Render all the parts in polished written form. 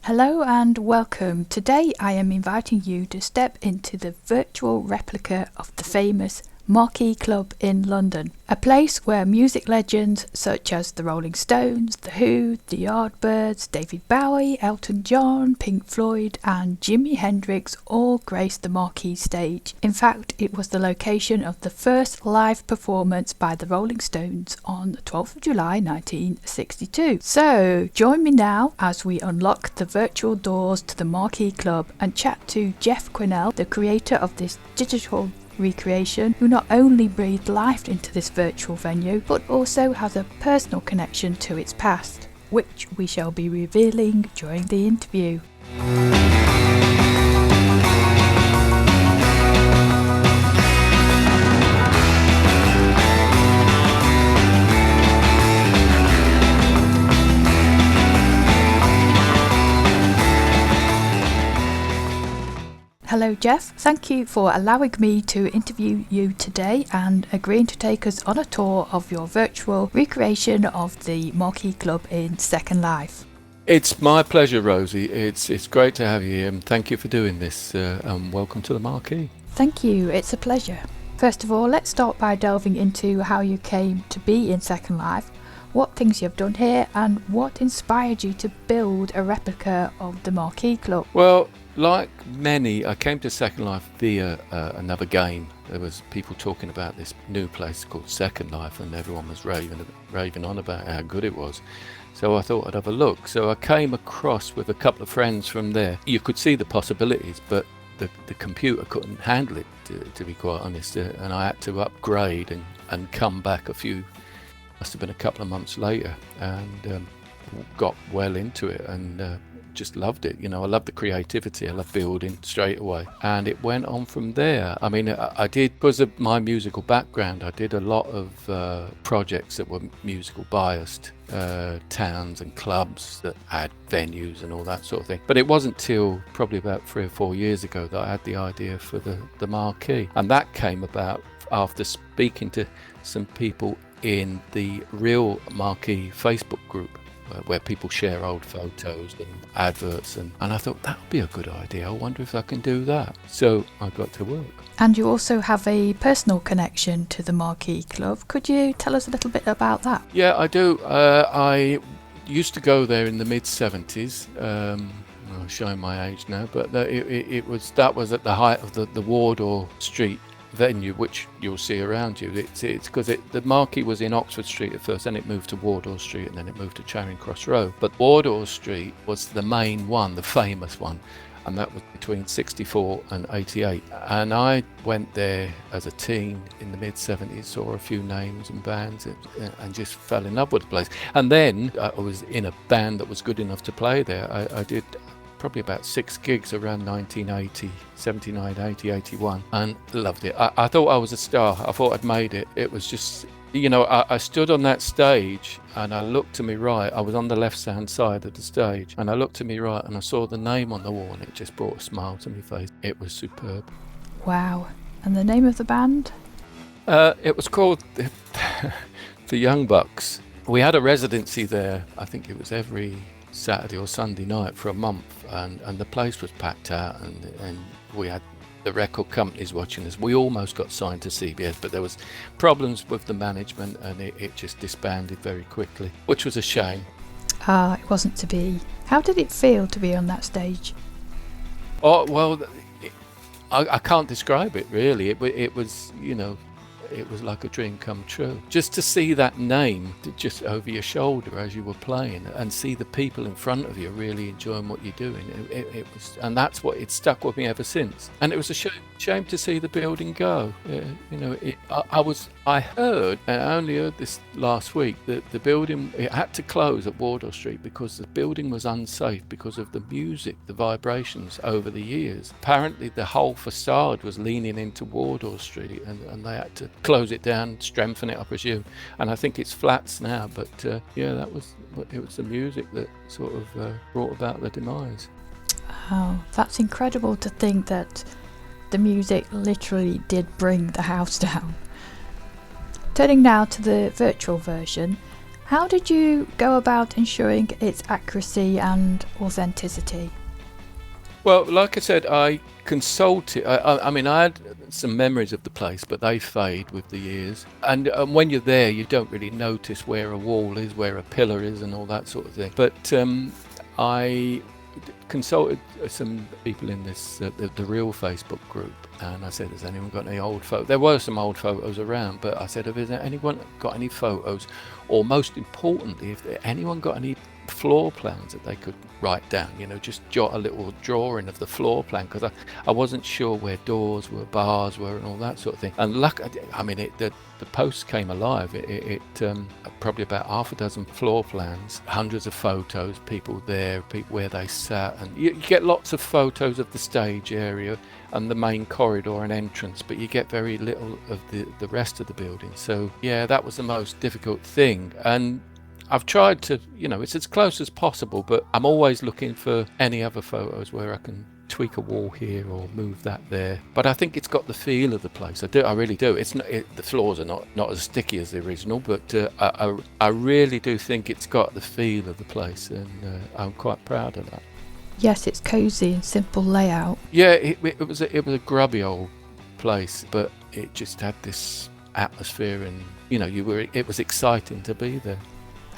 Hello and welcome. Today I am inviting you to step into the virtual replica of the famous Marquee Club in London, a place where music legends such as the Rolling Stones, The Who, the Yardbirds, David Bowie, Elton John, Pink Floyd and Jimi Hendrix all graced the Marquee stage. In fact, it was the location of the first live performance by the Rolling Stones on the 12th of July 1962. So join me now as we unlock the virtual doors to the Marquee Club and chat to Geoff, the creator of this digital recreation, who not only breathed life into this virtual venue but also has a personal connection to its past, which we shall be revealing during the interview. Hello Geoff, thank you for allowing me to interview you today and agreeing to take us on a tour of your virtual recreation of the Marquee Club in Second Life. It's my pleasure, Rosie. It's great to have you here, and thank you for doing this, and welcome to the Marquee. Thank you, it's a pleasure. First of all, let's start by delving into how you came to be in Second Life, what things you've done here and what inspired you to build a replica of the Marquee Club. Well, like many, I came to Second Life via another game. There was people talking about this new place called Second Life, and everyone was raving on about how good it was. So I thought I'd have a look. So I came across with a couple of friends from there. You could see the possibilities, but the computer couldn't handle it, to be quite honest. And I had to upgrade and come back must have been a couple of months later, and got well into it and just loved it. You know, I love the creativity, I love building straight away, and it went on from there. I mean, I did, because of my musical background, I did a lot of projects that were musical biased, towns and clubs that had venues and all that sort of thing. But it wasn't till probably about 3 or 4 years ago that I had the idea for the Marquee, and that came about after speaking to some people in the real Marquee Facebook group, where people share old photos and adverts, and I thought that would be a good idea. I wonder if I can do that. So I got to work. And you also have a personal connection to the Marquee Club. Could you tell us a little bit about that? Yeah, I do. I used to go there in the mid-70s. I'm showing my age now, but that was at the height of the Wardour Street venue, which you'll see around you. It's because the Marquee was in Oxford Street at first, then it moved to Wardour Street, and then it moved to Charing Cross Road. But Wardour Street was the main one, the famous one, and that was between 64 and 88. And I went there as a teen in the mid-70s, saw a few names and bands, and just fell in love with the place. And then I was in a band that was good enough to play there. I did probably about 6 gigs around 1980, 79, 80, 81, and loved it. I thought I was a star. I thought I'd made it. It was just, you know, I stood on that stage and I looked to my right. I was on the left-hand side of the stage, and I looked to my right and I saw the name on the wall, and it just brought a smile to my face. It was superb. Wow. And the name of the band? It was called the Young Bucks. We had a residency there. I think it was every Saturday or Sunday night for a month, and the place was packed out, and we had the record companies watching us. We almost got signed to CBS, but there was problems with the management, and it just disbanded very quickly, which was a shame. It wasn't to be. How did it feel to be on that stage? Oh, well, I can't describe it really. It was, you know, it was like a dream come true. Just to see that name just over your shoulder as you were playing, and see the people in front of you really enjoying what you're doing. It was, and that's what it stuck with me ever since. And it was a shame to see the building go. You know, I heard, and I only heard this last week, that the building, it had to close at Wardour Street because the building was unsafe because of the music, the vibrations over the years. Apparently the whole facade was leaning into Wardour Street, and they had to close it down, strengthen it, I presume. And I think it's flats now, but yeah, it was the music that sort of brought about the demise. Oh, that's incredible to think that the music literally did bring the house down. Turning now to the virtual version, How did you go about ensuring its accuracy and authenticity? Well, like I said, I consulted. I mean, I had some memories of the place, but they fade with the years. And when you're there, you don't really notice where a wall is, where a pillar is, and all that sort of thing. But I consulted some people in this the real Facebook group, and I said, has anyone got any old photos? There were some old photos around, but I said, has anyone got any photos, or most importantly, if anyone got any floor plans that they could write down, just jot a little drawing of the floor plan, because I wasn't sure where doors were, bars were, and all that sort of thing. And the post came alive. It probably about half a dozen floor plans, hundreds of photos, people there, people where they sat, and you get lots of photos of the stage area and the main corridor and entrance, but you get very little of the rest of the building. So yeah, that was the most difficult thing. And I've tried to, it's as close as possible, but I'm always looking for any other photos where I can tweak a wall here or move that there. But I think it's got the feel of the place. I really do. It's not, the floors are not as sticky as the original, but I really do think it's got the feel of the place, and I'm quite proud of that. Yes, it's cosy and simple layout. Yeah, it was a grubby old place, but it just had this atmosphere, and it was exciting to be there.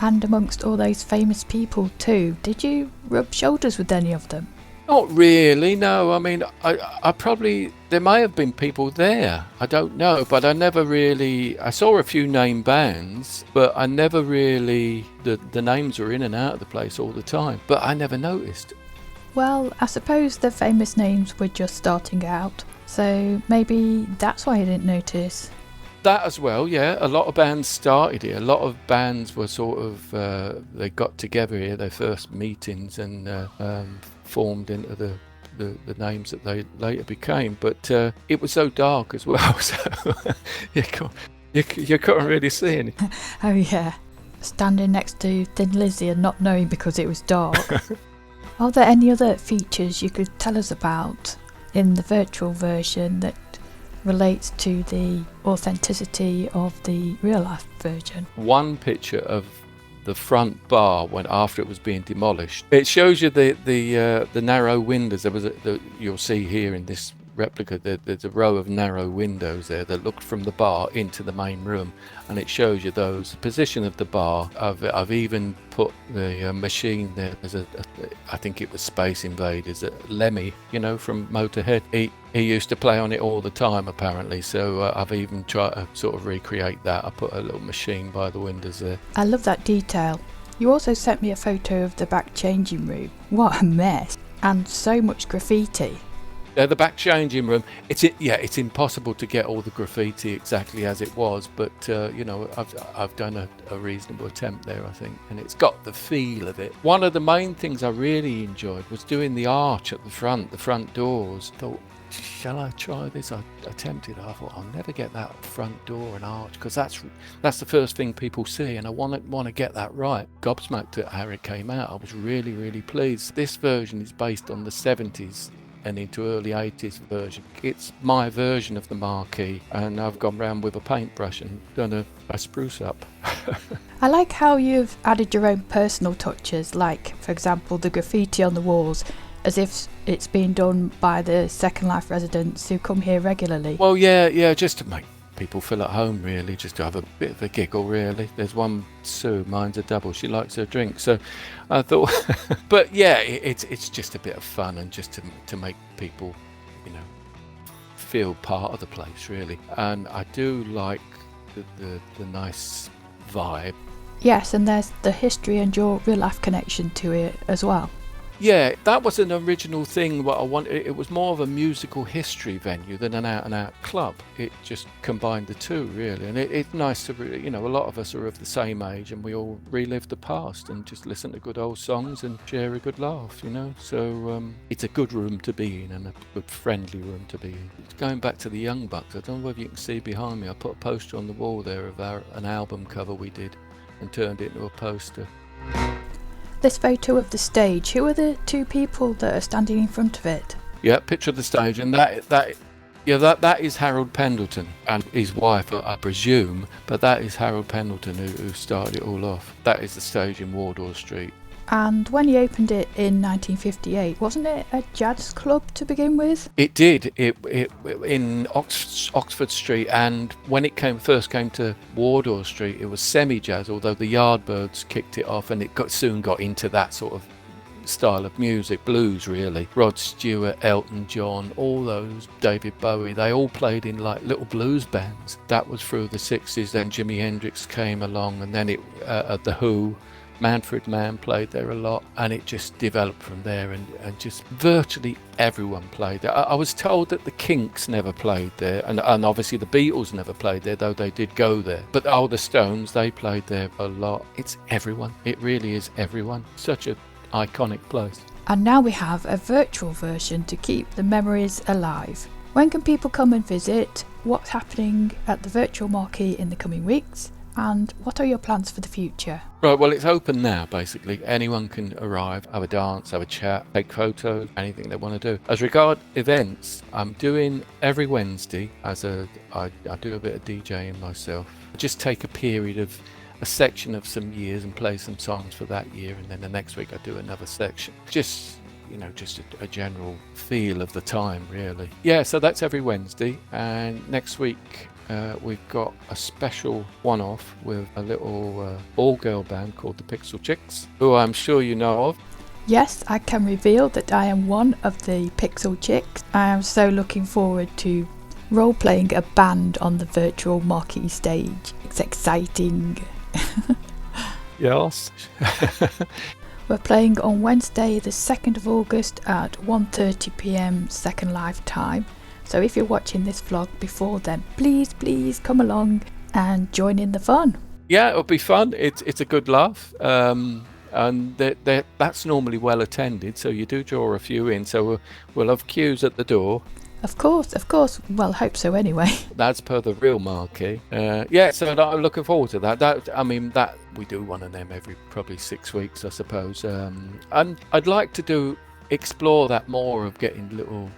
And amongst all those famous people too, did you rub shoulders with any of them? Not really, no. I mean, I probably, there may have been people there, I don't know, but I saw a few name bands, but I never really, the names were in and out of the place all the time, but I never noticed. Well, I suppose the famous names were just starting out, so maybe that's why you didn't notice. That as well, yeah. A lot of bands started here. A lot of bands were sort of, they got together here, their first meetings, and formed into the names that they later became. But it was so dark as well, so you couldn't really see anything. Oh yeah, standing next to Thin Lizzy and not knowing because it was dark. Are there any other features you could tell us about in the virtual version that relates to the authenticity of the real life version? One picture of the front bar when after it was being demolished. It shows you the narrow windows. There was you'll see here in this replica there's a row of narrow windows there that looked from the bar into the main room, and it shows you those position of the bar. I've even put the machine there. There's I think it was Space Invaders, Lemmy, from Motorhead. He used to play on it all the time apparently, so I've even tried to sort of recreate that. I put a little machine by the windows there. I love that detail. You also sent me a photo of the back changing room. What a mess, and so much graffiti. The back changing room, it's impossible to get all the graffiti exactly as it was, but I've done a reasonable attempt there, I think, and it's got the feel of it. One of the main things I really enjoyed was doing the arch at the front doors. I thought, shall I try this? I attempted. I thought, I'll never get that front door and arch, because that's the first thing people see, and I want to get that right. Gobsmacked at how it came out. I was really, really pleased. This version is based on the 70s and into early 80s version. It's my version of the Marquee, and I've gone round with a paintbrush and done a spruce up. I like how you've added your own personal touches, like, for example, the graffiti on the walls, as if it's been done by the Second Life residents who come here regularly. Well, yeah, just to make people feel at home, really, just to have a bit of a giggle, really. There's one, Sue, mine's a double, she likes her drink, so I thought but yeah, it's just a bit of fun, and just to make people feel part of the place, really. And I do like the nice vibe. Yes, and there's the history and your real life connection to it as well. Yeah, that was an original thing. What I wanted, it was more of a musical history venue than an out-and-out club. It just combined the two, really, and it's nice to, a lot of us are of the same age, and we all relive the past and just listen to good old songs and share a good laugh, So it's a good room to be in, and a good friendly room to be in. Going back to the Young Bucks, I don't know whether you can see behind me. I put a poster on the wall there of an album cover we did, and turned it into a poster. This photo of the stage, who are the two people that are standing in front of it? Yeah, picture of the stage, and that Yeah, that is Harold Pendleton and his wife, I presume, but that is Harold Pendleton who started it all off. That is the stage in Wardour Street. And when he opened it in 1958, wasn't it a jazz club to begin with? It did. It in Oxford Street, and when it first came to Wardour Street, it was semi-jazz. Although the Yardbirds kicked it off, and it soon got into that sort of style of music, blues really. Rod Stewart, Elton John, all those, David Bowie, they all played in like little blues bands. That was through the 60s. Then Jimi Hendrix came along, and then The Who. Manfred Mann played there a lot, and it just developed from there, and just virtually everyone played there. I was told that the Kinks never played there, and obviously the Beatles never played there, though they did go there. But the Stones, they played there a lot. It's everyone. It really is everyone. Such an iconic place. And now we have a virtual version to keep the memories alive. When can people come and visit? What's happening at the virtual marquee in the coming weeks? And what are your plans for the future? Right, well, it's open now, basically. Anyone can arrive, have a dance, have a chat, take photos, anything they want to do. As regard events, I'm doing every Wednesday I do a bit of DJing myself. I just take a period of a section of some years and play some songs for that year, and then the next week I do another section. Just a general feel of the time, really. Yeah, so that's every Wednesday, and next week we've got a special one-off with a little all-girl band called the Pixel Chicks, who I'm sure you know of. Yes, I can reveal that I am one of the Pixel Chicks. I am so looking forward to role-playing a band on the virtual marquee stage. It's exciting. Yes. We're playing on Wednesday the 2nd of August at 1:30 p.m. Second Life time. So if you're watching this vlog before then, please come along and join in the fun. Yeah, it'll be fun. It's a good laugh. And that's normally well attended, so you do draw a few in. So we'll have queues at the door. Of course. Well, hope so anyway. That's per the real marquee. Yeah, so I'm looking forward to that. That we do one of them every probably 6 weeks, I suppose. And I'd like to explore that more of getting little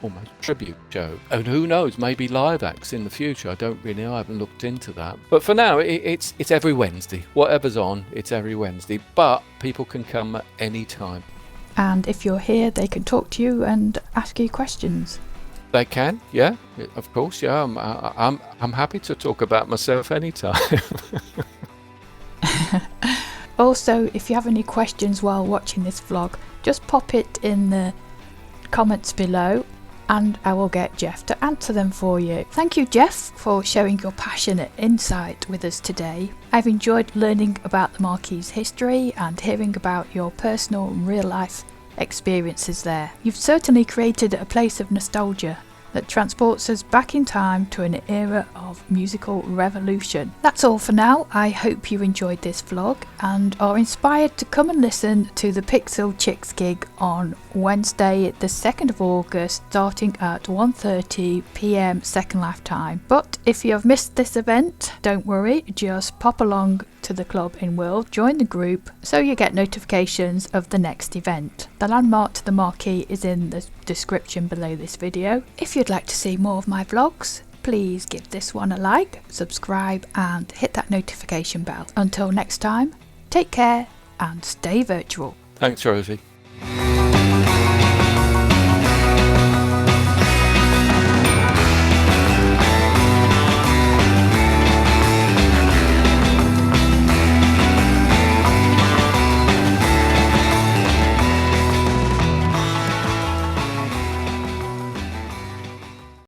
almost tribute show, and who knows, maybe live acts in the future. I don't really know, I haven't looked into that, but for now it's every Wednesday. Whatever's on, it's every Wednesday, but people can come at any time, and if you're here they can talk to you and ask you questions. They can, yeah, of course, yeah. I'm happy to talk about myself anytime. Also, if you have any questions while watching this vlog, just pop it in the comments below and I will get Geoff to answer them for you. Thank you, Geoff, for sharing your passionate insight with us today. I've enjoyed learning about the Marquee's history and hearing about your personal and real life experiences there. You've certainly created a place of nostalgia that transports us back in time to an era of musical revolution. That's all for now. I hope you enjoyed this vlog and are inspired to come and listen to the Pixel Chicks gig on Wednesday the 2nd of August starting at 1:30 p.m. Second Life time. But if you have missed this event, don't worry, just pop along to the club in World, join the group so you get notifications of the next event. The landmark to the marquee is in the description below this video. If you'd like to see more of my vlogs, please give this one a like, subscribe and hit that notification bell. Until next time, take care and stay virtual. Thanks, Rosie.